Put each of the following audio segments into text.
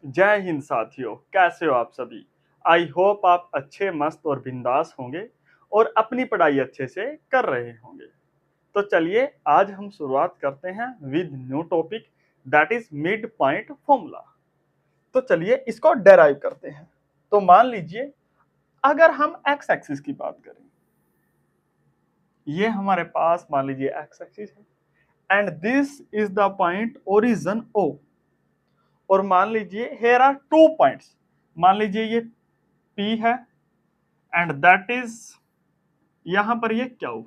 जय हिंद साथियों, कैसे हो आप सभी। आई होप आप अच्छे, मस्त और बिंदास होंगे और अपनी पढ़ाई अच्छे से कर रहे होंगे। तो चलिए आज हम शुरुआत करते हैं with new topic, that is mid point formula. तो चलिए इसको डेराइव करते हैं। तो मान लीजिए अगर हम एक्स एक्सिस की बात करें, ये हमारे पास मान लीजिए एक्स एक्सिस है and this is the point origin O. और मान लीजिए हेयर आर टू पॉइंट्स, मान लीजिए ये P है एंड दैट इज यहां पर ये Q।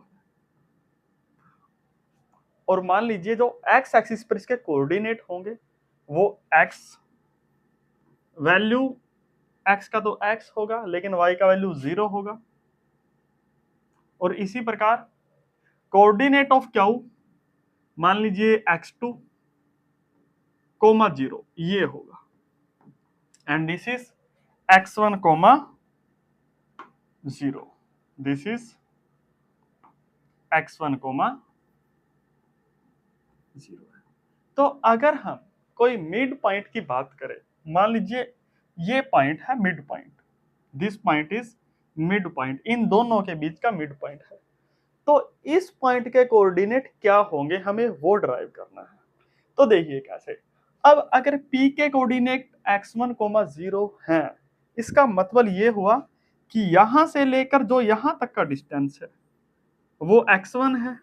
और मान लीजिए जो एक्स एक्सिस पर इसके कोऑर्डिनेट होंगे वो एक्स वैल्यू, एक्स का तो एक्स होगा लेकिन वाई का वैल्यू 0 होगा। और इसी प्रकार कोऑर्डिनेट ऑफ Q मान लीजिए x2 कोमा 0 ये होगा and this is x1 comma 0, this is x1 comma 0 है। तो अगर हम कोई मिड पॉइंट की बात करें, मान लीजिए ये पॉइंट है mid point, this point is mid point, इन दोनों के बीच का मिड पॉइंट है। तो इस पॉइंट के कोऑर्डिनेट क्या होंगे हमें वो ड्राइव करना है। तो देखिए कैसे। अब अगर P के कोऑर्डिनेट x1, 0 हैं, इसका मतलब ये हुआ कि यहां से लेकर जो यहां तक का डिस्टेंस है वो x1 है।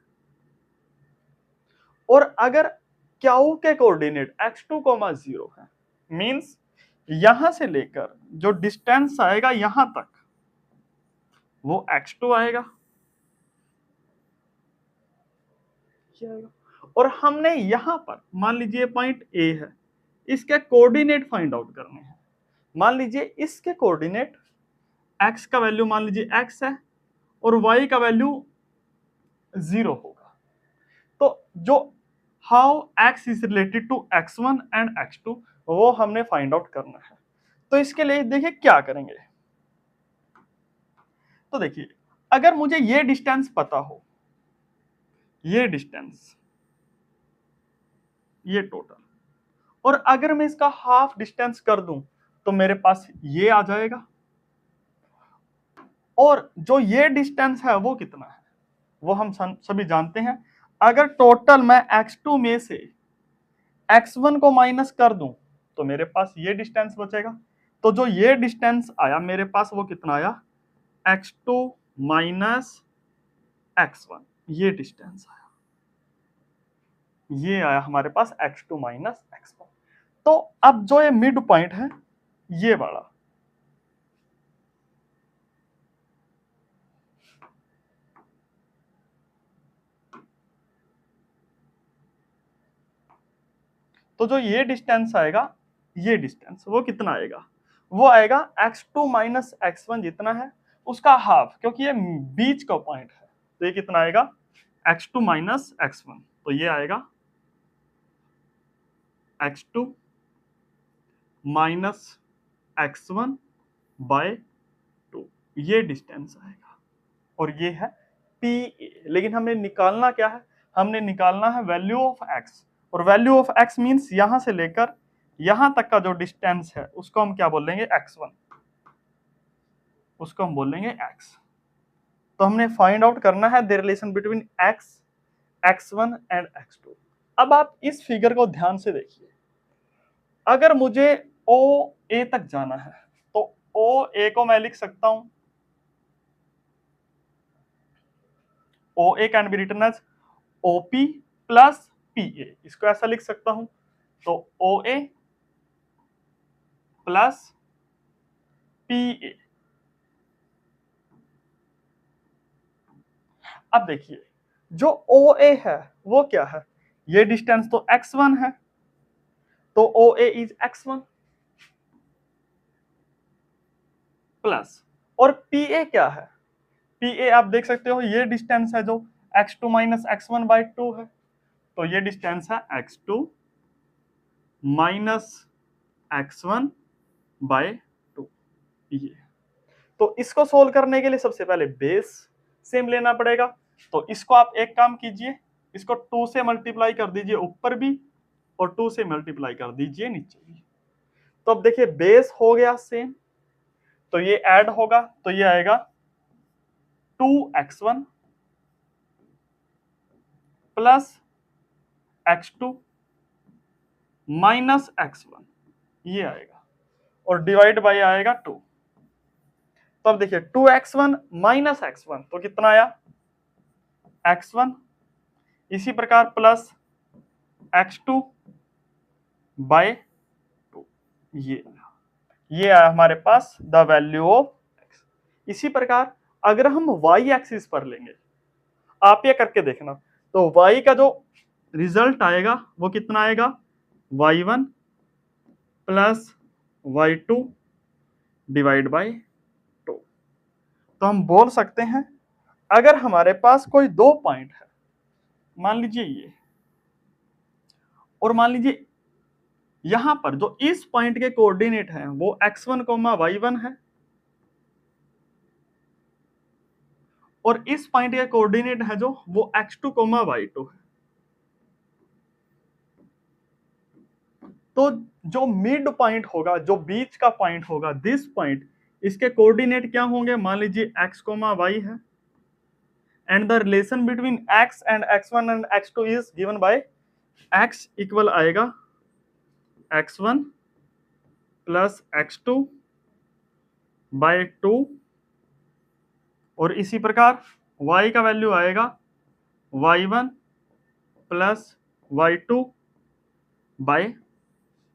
और अगर Q के कोऑर्डिनेट x2, 0 है, मींस यहां से लेकर जो डिस्टेंस आएगा यहां तक वो x2 आएगा, और हमने यहां पर मान लीजिए पॉइंट A है, इसके कोऑर्डिनेट फाइंड आउट करने हैं। मान लीजिए इसके कोऑर्डिनेट x का वैल्यू मान लीजिए x है और y का वैल्यू 0 होगा। तो जो how x is related to x1 and x2 वो हमने फाइंड आउट करना है। तो इसके लिए देखिए क्या करेंगे। तो देखिए अगर मुझे ये डिस्टेंस पता हो, ये डिस्टेंस, ये टोटल, और अगर मैं इसका हाफ डिस्टेंस कर दूं तो मेरे पास ये आ जाएगा। और जो ये डिस्टेंस है वो कितना है वो हम सभी जानते हैं। अगर टोटल मैं x2 में से x1 को माइनस कर दूं तो मेरे पास ये डिस्टेंस बचेगा। तो जो ये डिस्टेंस आया मेरे पास वो कितना आया, x2 माइनस x1, ये डिस्टेंस आया, ये आया हमारे पास x2 माइनस x1। तो अब जो ये मिड पॉइंट है ये वाला, तो जो ये डिस्टेंस आएगा, ये डिस्टेंस वो कितना आएगा, वो आएगा x2 माइनस x1 जितना है उसका हाफ, क्योंकि ये बीच का पॉइंट है। तो ये कितना आएगा, x2 माइनस x1, तो ये आएगा x2 माइनस x1 बाय 2, ये डिस्टेंस आएगा। और ये है PA। लेकिन हमने निकालना क्या है, हमने निकालना है वैल्यू ऑफ x। और वैल्यू ऑफ x मींस यहां से लेकर यहां तक का जो डिस्टेंस है उसको हम क्या बोलेंगे, x1, उसको हम बोलेंगे x। तो हमने फाइंड आउट करना है the relation between x, x1 and x2। अब आप इस फिगर को ध्यान से देखिए। अगर मुझे OA तक जाना है तो OA को मैं लिख सकता हूं, OA can be written as OP plus PA, इसको ऐसा लिख सकता हूं। तो OA प्लस PA। अब देखिए जो OA है वो क्या है, ये डिस्टेंस तो x1 है, तो OA इज x1 प्लस, और PA क्या है, PA आप देख सकते हो ये डिस्टेंस है जो x2 माइनस x1 बाई 2 है। तो ये डिस्टेंस है x2 माइनस x1 बाय 2, ये। तो इसको सोल्व करने के लिए सबसे पहले बेस सेम लेना पड़ेगा। तो इसको आप एक काम कीजिए, इसको 2 से मल्टीप्लाई कर दीजिए ऊपर भी और 2 से मल्टीप्लाई कर दीजिए नीचे भी। तो अब देखिए बेस हो गया सेम, तो ये ऐड होगा तो ये आएगा 2x1 plus x2 minus x1, ये आएगा, और डिवाइड बाई आएगा 2। तो अब देखिए 2x1 माइनस x1 तो कितना आया x1, इसी प्रकार प्लस x2 बाय 2, ये आया हमारे पास द वैल्यू ऑफ x। इसी प्रकार अगर हम y एक्सिस पर लेंगे, आप ये करके देखना, तो y का जो रिजल्ट आएगा वो कितना आएगा y1 plus y2 divide by 2। तो हम बोल सकते हैं अगर हमारे पास कोई दो पॉइंट है, मान लीजिए ये, और मान लीजिए यहां पर जो इस पॉइंट के कोऑर्डिनेट हैं वो x1, y1 है, और इस पॉइंट के कोऑर्डिनेट है जो वो x2, y2 है। तो जो मिड पॉइंट होगा, जो बीच का पॉइंट होगा, दिस पॉइंट, इसके कोऑर्डिनेट क्या होंगे, मान लीजिए x, y है, and the relation between x and x1 and x2 is given by x equal आएगा x1 प्लस x2 बाय 2, और इसी प्रकार y का वैल्यू आएगा y1 प्लस y2 बाय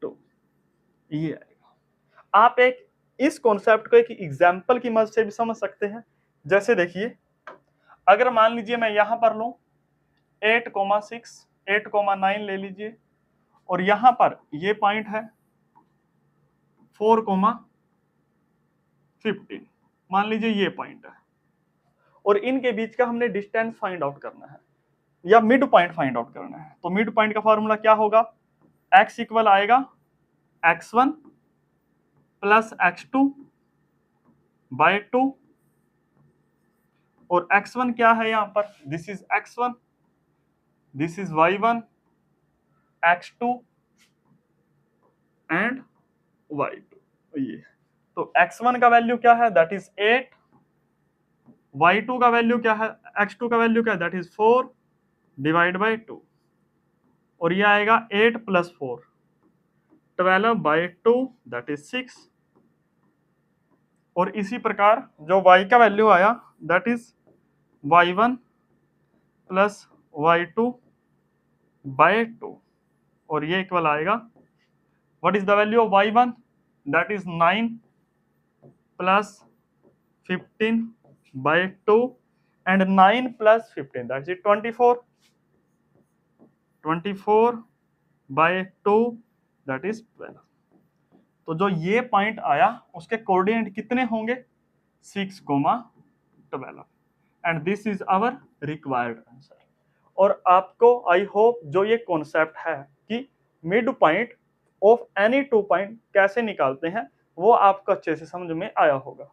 2, ये आएगा। आप एक इस कॉन्सेप्ट को एक एग्जाम्पल की मदद से भी समझ सकते हैं। जैसे देखिए, अगर मान लीजिए मैं यहां पर लूं 8,6, 8,9 ले लीजिए, और यहां पर ये पॉइंट है 4,15, मान लीजिए ये पॉइंट है, और इनके बीच का हमने डिस्टेंस फाइंड आउट करना है या मिड पॉइंट फाइंड आउट करना है। तो मिड पॉइंट का फॉर्मूला क्या होगा, x इक्वल आएगा x1 प्लस x2 बाय 2, और x1 क्या है यहां पर, this is x1, this is y1, x2 and y2, ये। तो x1 का वैल्यू क्या है, दैट इज 8, y2 का वैल्यू क्या है, x2 का वैल्यू क्या है, दैट इज 4 डिवाइड बाय 2, और ये आएगा 8 प्लस 4, 12 बाय 2 दैट इज 6, और इसी प्रकार जो y का वैल्यू आया that is y1 plus y2 bye 2, और ये इक्वल आएगा, what is the value of y1, that is 9 plus 15 by 2, and 9 plus 15 that is 24, 24 by 2 that is 12। तो जो ये पॉइंट आया उसके कोऑर्डिनेट कितने होंगे, 6, 12, and this is our required answer. और आपको आई होप जो ये कॉन्सेप्ट है कि mid point of any two point कैसे निकालते हैं वो आपको अच्छे से समझ में आया होगा।